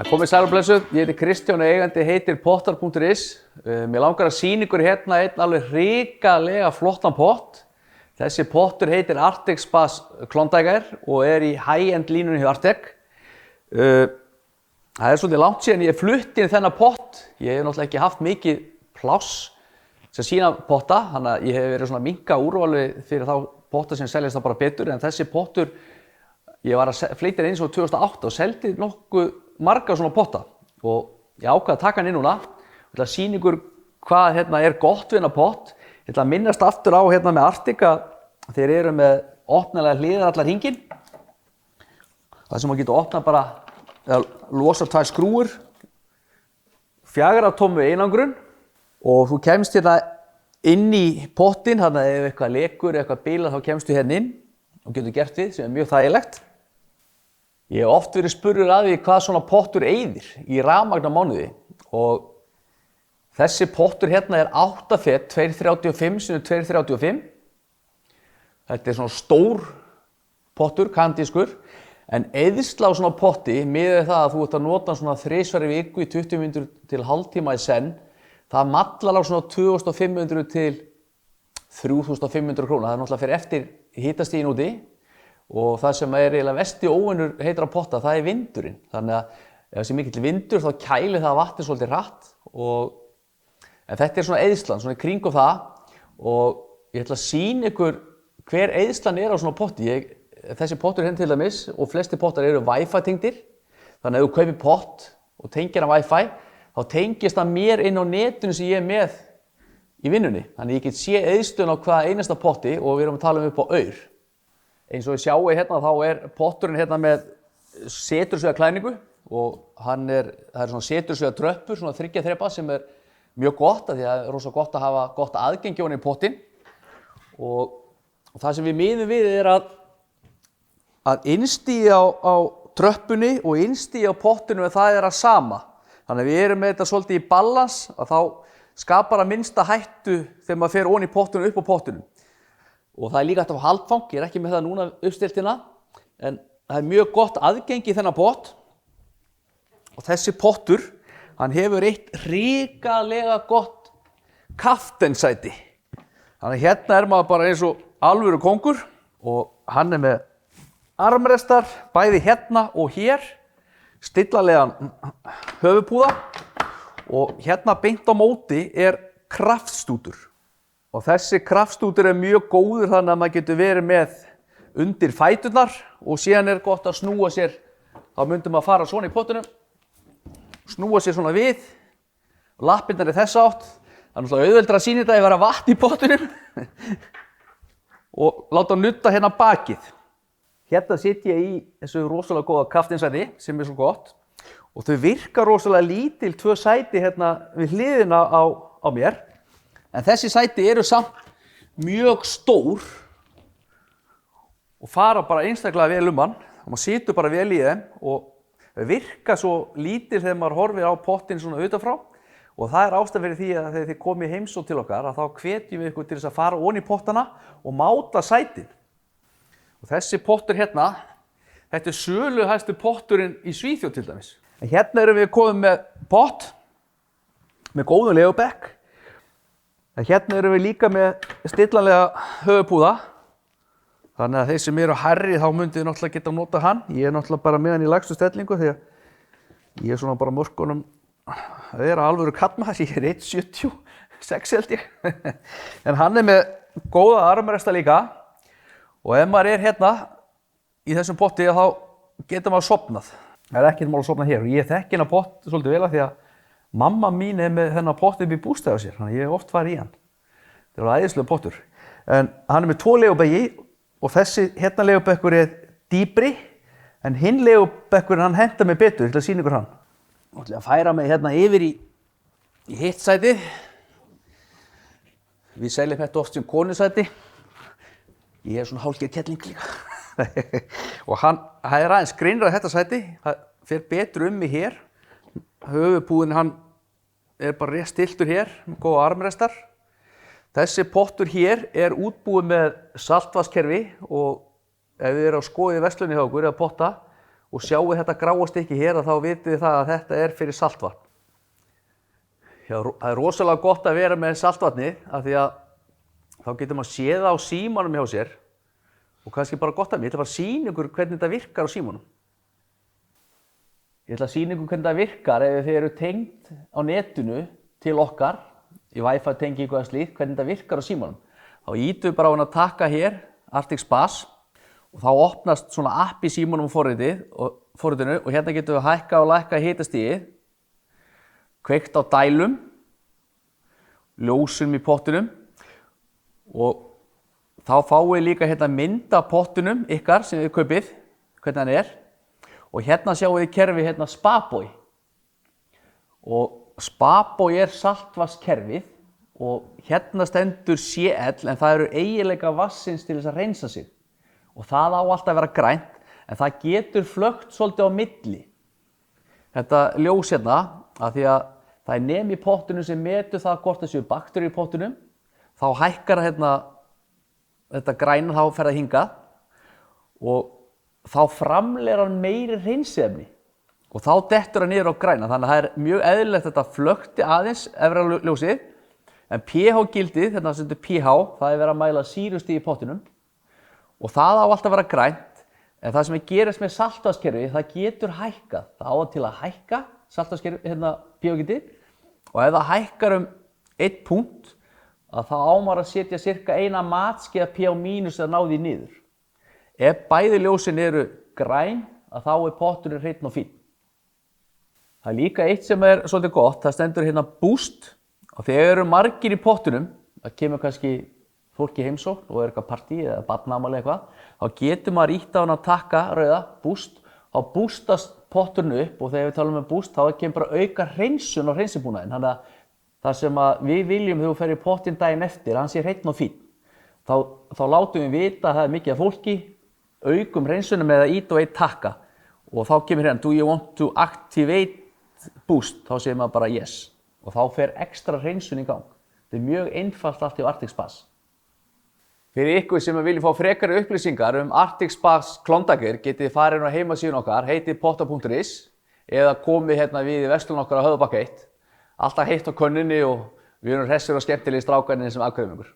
Komið sæl og blessuð, ég heiti Kristján og eigandi heitir Pottar.is. Mér langar að sýna ykkur hérna einn alveg hrikalega flottan pott. Þessi pottur heitir Arctic Spas Klondike og í high-end línunni hjá Arctic. Það svolítið langt síðan ég flutti inn þennan pott. Ég hef náttúrulega ekki haft mikið pláss sem sína potta, þannig að ég hef verið svona minka úrvali fyrir þá potta sem seljast það bara betur, en þessi pottur, ég var að flytja inn eins og 2008 og seldi nokkuð marga svona potta og ég ákvað að taka hann inn núna. Ég ætla að sýna ykkur hvað hérna er gott við hennar pott. Ég ætla að minnast aftur á hérna með Arctic að þeir eru með opnalega hliðar allar hringinn. Það sem maður getur opnað bara eða losa tvær skrúur, 4 tómmu einangrun og þú kemst hérna inn í pottinn, þannig að ef eitthvað lekur eða eitthvað bilað þá kemstu hérna inn og getur gert við sem er mjög þægilegt. Ég hef oft verið spurður að því hvað svona pottur eyðir í rafmagn á mánuði og þessi pottur hérna er 8 fet, 235 x 235. Þetta er svona stór pottur, kanadískur, en eyðsla á svona potti miðað það að þú ert að nota svona 3 í viku í 20 mínútur til hálftíma í senn, það mallar á svona 2500 til 3500 króna. Það er náttúrulega fyrir eftir hitastigin úti. Og það sem er eiginlega versti óvinur heitra potta, það er vindurinn. Þannig að ef það sé mikill vindur þá kælir það vatnið svolítið hratt. En þetta er svona eyðslan, svona í kringum það. Og ég ætla að sýna ykkur hver eyðslan er á svona potti. Þessi pottur hérna til dæmis og flesti pottar eru Wi-Fi tengdir. Þannig að ef þú kaupir pott og tengir hann Wi-Fi, þá tengist það mér inn á netinu sem ég er með í vinnunni. Þannig að ég get sé eyðslun á hvaða einasta potti og við erum að tala upp á aur. Eins og ég sjáu hérna þá er potturinn hérna með setursviða klæðningu og það er svona setursviða tröppur, svona 3 þrepa sem er mjög gott af því að það er rosa gott að hafa gott aðgengi ofan í pottinn. Og það sem við miðum við er að innstigið á tröppunni og innstigið á pottinu það er að sama. Þannig að við erum með þetta svolítið í balans að þá skapar að minnsta hættu þegar maður fer ofan í pottinu upp á pottinu. Og það er líka hægt að fá haldfang, ég er ekki með það núna uppstiltina, en það er mjög gott aðgengi í þennan pott. Og þessi pottur, hann hefur eitt hrikalega gott kaftensæti. Þannig að hérna er maður bara eins og alvöru kóngur og hann er með armrestar, bæði hérna og hér, stillalegan höfuðpúða og hérna beint á móti er kraftstútur. Og þessi kraftstútur er mjög góður þannig að maður getur verið með undir fæturnar og síðan er gott að snúa sér, þá myndum maður fara svona í pottunum, snúa sér svona við, lappirnar er þessa átt, það er náttúrulega auðveldra að sýna þetta ef það er vatn í pottunum og láta nutta hérna bakið. Hérna sitt ég í þessu rosalega góða kaftinsæti sem er svo gott og þau virka rosalega lítil 2 sæti hérna við hliðina á mér. En þessi sæti eru samt mjög stór og fara bara einstaklega vel hann og maður situr bara vel í þeim og þau virka svo lítil þegar maður horfir á pottinn svona utanfrá og það er ástæðan fyrir því að þegar þið komið heimsókn til okkar að þá hvetjum við ykkur til þess að fara ofan í pottana og máta sætin. Og þessi pottur hérna, þetta er söluhæsti potturinn í Svíþjóð til dæmis. En hérna erum við komið með pott með góðum legubekk. En hérna erum við líka með stillanlega höfuðpúða. Þannig að þeir sem eru hærri þá myndið náttúrulega geta nota hann. Ég er náttúrulega bara með hann í lægstu stellingu því að ég er svona bara mörkunum að vera alvöru kallmaður. Ég er 1,76 held ég. En hann er með góða armresta líka. Og ef maður er hérna í þessum potti þá getur maður sofnað. Það er ekkert mál að sofna hér. Og ég þekki hennar pott svolítið vel af því að mamma mín er með þennan pott upp í bústæði á sér, þannig að ég hef oft farið í hann. Það er æðislega pottur. En hann er með 2 legubekki og þessi hérna legubekkur er dýpri, en hinn legubekkurinn hann hentar mig betur, ég ætla að sýna ykkur hann. Nú ætla ég að færa mig hérna yfir í hitt sætið. Við seljum þetta oft sem konusæti. Ég er svona hálfgerð kettling líka. Og það er aðeins greinra þetta sæti, það fer betur mig hér. Höfuðpúðinn hann er bara rétt stiltur hér, með góða armrestar. Þessi pottur hér er útbúið með saltvatnskerfi og ef við erum að skoða í verslunni hjá okkur eða potta og sjáu þetta gráa stykki hér þá vitið þið það að þetta fyrir saltvatn. Já, það rosalega gott að vera með saltvatni af því að þá getur maður séð á símanum hjá sér og kannski bara gott að mér. Ég ætla bara að sýna ykkur hvernig þetta virkar á símanum. Ég ætla að sýna ykkur hvernig þetta virkar ef þið eru tengd á netinu til okkar í Wi-Fi tengingu eða slíkt, hvernig þetta virkar á símanum. Þá ítum við bara á hann að taka hér Arctic Spas og þá opnast svona app í símanum forritinu og hérna getum við hækka og lækka hitastigið, kveikt á dælum, ljósum í pottinum og þá fáið við líka hérna mynd af pottinum ykkar sem þið kaupið, hvernig hann og hérna sjáum við kerfi hérna Spaboy og Spaboy saltvatnskerfið og hérna stendur CL en það eru eiginleika vatnsins til þess að reynsa sig og það á alltaf að vera grænt en það getur flökt svolítið á milli. Þetta ljós hérna af því að það nemi í pottinum sem metur það hvort það séu bakteríur í pottinum, þá hækkar hérna þetta græna þá fer það hingað og þá framleiðir hann meiri hreinsiefni og þá dettur hann niður á græna. Þannig að það mjög eðlilegt að þetta flökti aðeins efra ljósið en pH-gildið, þetta sem stendur pH, það verið að mæla sýrustig í pottinum og það á alltaf að vera grænt en það sem gerist með saltvatnskerfi, það getur hækkað. Það á til að hækka saltvatnskerfi, hérna pH-gildið og ef það hækkar 1 punkt þá á maður að setja cirka 1 matskeiða pH mínus að ná því niður. Ef bæði ljósin eru græn þá potturinn hreinn og fínn. Það líka eitt sem svolítið gott, það stendur hérna boost og þegar eru margir í pottunum, það kemur kannski fólk í heimsókn og eitthvað partí eða barnaafmæli eitthvað, þá getur maður ýtt á hann að taka rauða boost, þá boostast potturinn upp og þegar við talum boost þá kemur bara auka hreinsun á hreinsibúnaðinn. Þannig að það sem við viljum þegar við ferum í pottinn daginn eftir, hann sé hreinn og fínn. Þá látum við vita að það mikið af fólki, aukum hreinsunum með að ýta og eitt takka og þá kemur hérna, do you want to activate boost? Þá segir maður bara yes og þá fer ekstra hreinsun í gang. Þetta mjög einfalt allt í Arctic Spas. Fyrir ykkur sem vilja fá frekari upplýsingar Arctic Spas Klondaker getið þið farið á heimasíðun okkar, heitið potta.is eða komið hérna við í verslun okkar á Höfðabakka 1. Alltaf heitt á könnunni og við erum hressir og skemmtilegir strákarnir sem afgreiðum ykkur.